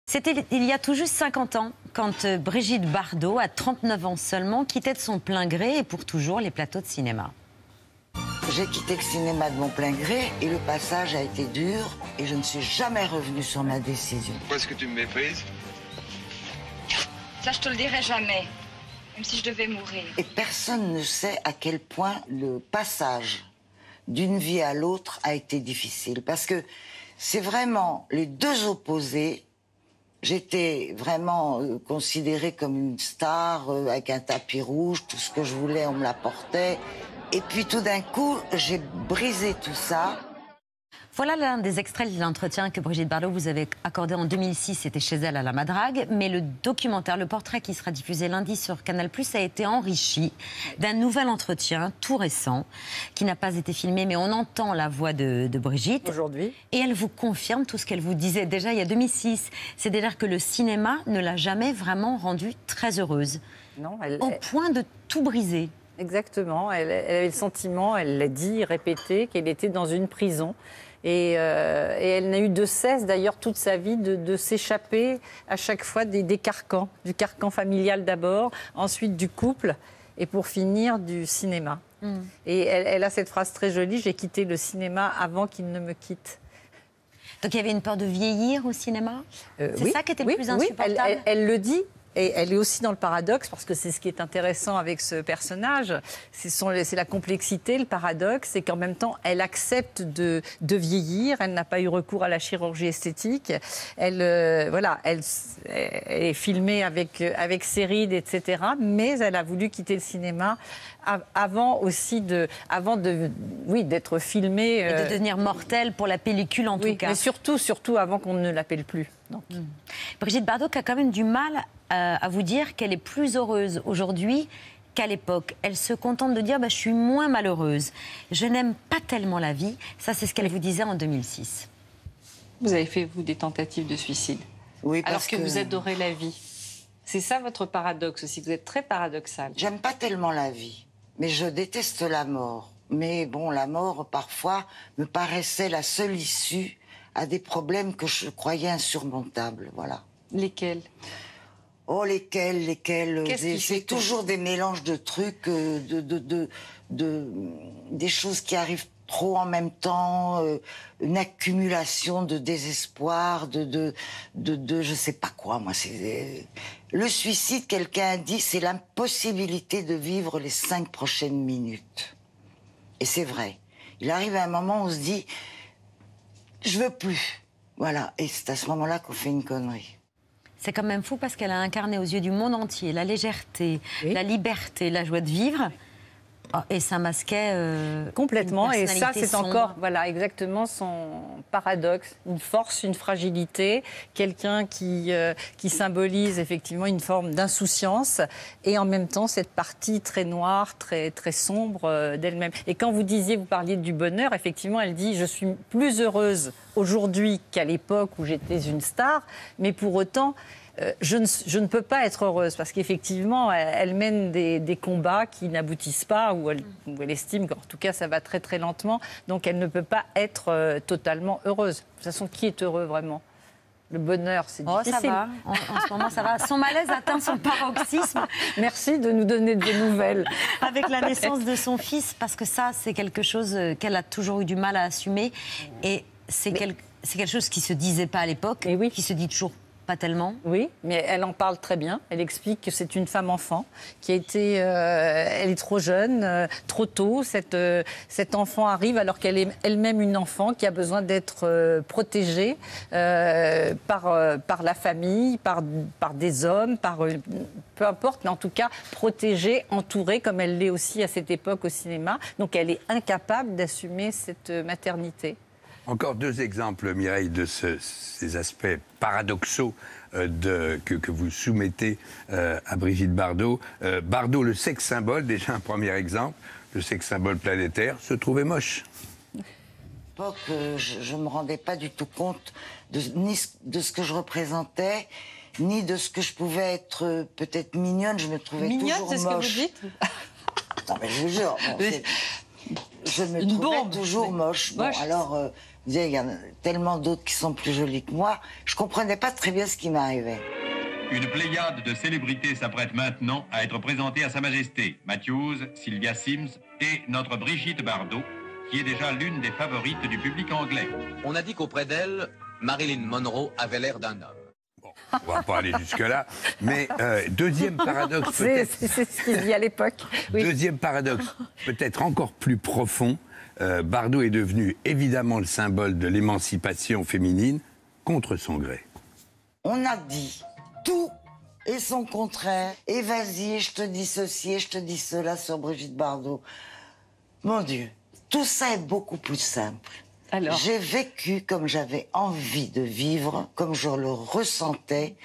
C'était il y a tout juste 50 ans, quand Brigitte Bardot, à 39 ans seulement, quittait de son plein gré et pour toujours les plateaux de cinéma. J'ai quitté le cinéma de mon plein gré et le passage a été dur et je ne suis jamais revenue sur ma décision. Pourquoi est-ce que tu me méprises? Ça, je te le dirai jamais, même si je devais mourir. Et personne ne sait à quel point le passage d'une vie à l'autre a été difficile. Parce que c'est vraiment les deux opposés. J'étais vraiment considérée comme une star, avec un tapis rouge, tout ce que je voulais, on me l'apportait. Et puis tout d'un coup, j'ai brisé tout ça. Voilà l'un des extraits de l'entretien que Brigitte Bardot vous avait accordé en 2006, c'était chez elle à la Madrague. Mais le documentaire, le portrait qui sera diffusé lundi sur Canal+, a été enrichi d'un nouvel entretien tout récent, qui n'a pas été filmé, mais on entend la voix de Brigitte. Aujourd'hui. Et elle vous confirme tout ce qu'elle vous disait déjà il y a 2006. C'est-à-dire que le cinéma ne l'a jamais vraiment rendue très heureuse. Non, au point de tout briser. Exactement. Elle avait le sentiment, elle l'a dit, répété, qu'elle était dans une prison. Et elle n'a eu de cesse, d'ailleurs, toute sa vie, de s'échapper à chaque fois des carcans. Du carcan familial d'abord, ensuite du couple, et pour finir, du cinéma. Et elle a cette phrase très jolie, « J'ai quitté le cinéma avant qu'il ne me quitte ». Donc il y avait une peur de vieillir au cinéma? C'est oui, ça qui était le plus insupportable? Oui, elle le dit. Et elle est aussi dans le paradoxe, parce que c'est ce qui est intéressant avec ce personnage, c'est la complexité, le paradoxe, c'est qu'en même temps, elle accepte de vieillir, elle n'a pas eu recours à la chirurgie esthétique, elle est filmée avec ses rides, etc., mais elle a voulu quitter le cinéma avant d'être filmée. Et de devenir mortelle pour la pellicule, en tout cas. Mais surtout avant qu'on ne l'appelle plus. Donc. Brigitte Bardot a quand même du mal à vous dire qu'elle est plus heureuse aujourd'hui qu'à l'époque. Elle se contente de dire je suis moins malheureuse. Je n'aime pas tellement la vie. Ça, c'est ce qu'elle vous disait en 2006. Vous avez fait, vous, des tentatives de suicide. Oui, alors que vous adorez la vie. C'est ça votre paradoxe aussi. Vous êtes très paradoxal. J'aime pas tellement la vie, mais je déteste la mort. Mais bon, la mort, parfois, me paraissait la seule issue à des problèmes que je croyais insurmontables. Voilà. Lesquels? Oh, lesquels c'est toujours des mélanges de trucs, des choses qui arrivent trop en même temps, une accumulation de désespoir, je sais pas quoi, moi. Le suicide, quelqu'un a dit, c'est l'impossibilité de vivre les 5 prochaines minutes. Et c'est vrai. Il arrive à un moment où on se dit, je veux plus. Voilà. Et c'est à ce moment-là qu'on fait une connerie. C'est quand même fou parce qu'elle a incarné aux yeux du monde entier la légèreté, la liberté, la joie de vivre. Et ça masquait complètement. Et ça, c'est sombre. encore, voilà, exactement son paradoxe, une force, une fragilité, quelqu'un qui symbolise effectivement une forme d'insouciance et en même temps cette partie très noire, très très sombre d'elle-même. Et quand vous parliez du bonheur, effectivement, elle dit je suis plus heureuse aujourd'hui qu'à l'époque où j'étais une star, mais pour autant je ne peux pas être heureuse parce qu'effectivement, elle mène des combats qui n'aboutissent pas, où elle estime qu'en tout cas, ça va très très lentement. Donc, elle ne peut pas être totalement heureuse. De toute façon, qui est heureux vraiment? Le bonheur, c'est difficile. Ça va. En ce moment, ça va. Son malaise atteint son paroxysme. Merci de nous donner des nouvelles. Avec la naissance de son fils, parce que ça, c'est quelque chose qu'elle a toujours eu du mal à assumer. Et c'est quelque chose qui ne se disait pas à l'époque, qui se dit toujours pas tellement. Oui, mais elle en parle très bien. Elle explique que c'est une femme-enfant qui a été... elle est trop jeune, trop tôt. Cet enfant arrive alors qu'elle est elle-même une enfant qui a besoin d'être protégée par la famille, par des hommes, peu importe, mais en tout cas protégée, entourée, comme elle l'est aussi à cette époque au cinéma. Donc elle est incapable d'assumer cette maternité. Encore 2 exemples, Mireille, de ces aspects paradoxaux que vous soumettez à Brigitte Bardot. Bardot, le sexe symbole, déjà un premier exemple, le sexe symbole planétaire, se trouvait moche. Je ne me rendais pas du tout compte ni de ce que je représentais, ni de ce que je pouvais être peut-être mignonne. Je me trouvais toujours moche. Mignonne, c'est ce que vous dites? Non, mais je vous jure, je me trouvais toujours moche. Bon, alors, Je disais, il y en a tellement d'autres qui sont plus jolies que moi. Je comprenais pas très bien ce qui m'arrivait. Une pléiade de célébrités s'apprête maintenant à être présentée à Sa Majesté. Matthews, Sylvia Sims et notre Brigitte Bardot, qui est déjà l'une des favorites du public anglais. On a dit qu'auprès d'elle, Marilyn Monroe avait l'air d'un homme. On va pas aller jusque-là. Mais deuxième paradoxe, peut-être. C'est ce qu'il dit à l'époque. Oui. Deuxième paradoxe, peut-être encore plus profond. Bardot est devenu évidemment le symbole de l'émancipation féminine contre son gré. On a dit tout et son contraire. Et vas-y, je te dis ceci et je te dis cela sur Brigitte Bardot. Mon Dieu, tout ça est beaucoup plus simple. Alors, J'ai vécu comme j'avais envie de vivre, comme je le ressentais,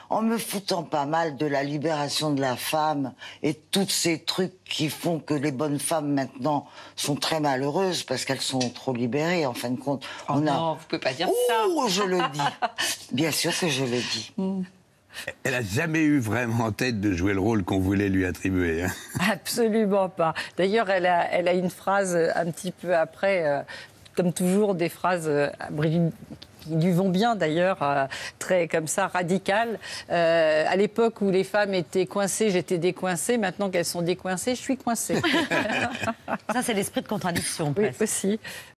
en me foutant pas mal de la libération de la femme et tous ces trucs qui font que les bonnes femmes maintenant sont très malheureuses parce qu'elles sont trop libérées, en fin de compte. oh non, vous pouvez pas dire ça. Oh, je le dis. Bien sûr que je le dis. Elle n'a jamais eu vraiment en tête de jouer le rôle qu'on voulait lui attribuer. Hein. Absolument pas. D'ailleurs, elle a une phrase un petit peu après, comme toujours, des phrases à Brigitte qui lui vont bien d'ailleurs, très comme ça, radicales. À l'époque où les femmes étaient coincées, j'étais décoincée. Maintenant qu'elles sont décoincées, je suis coincée. Ça, c'est l'esprit de contradiction. Oui, presque. aussi.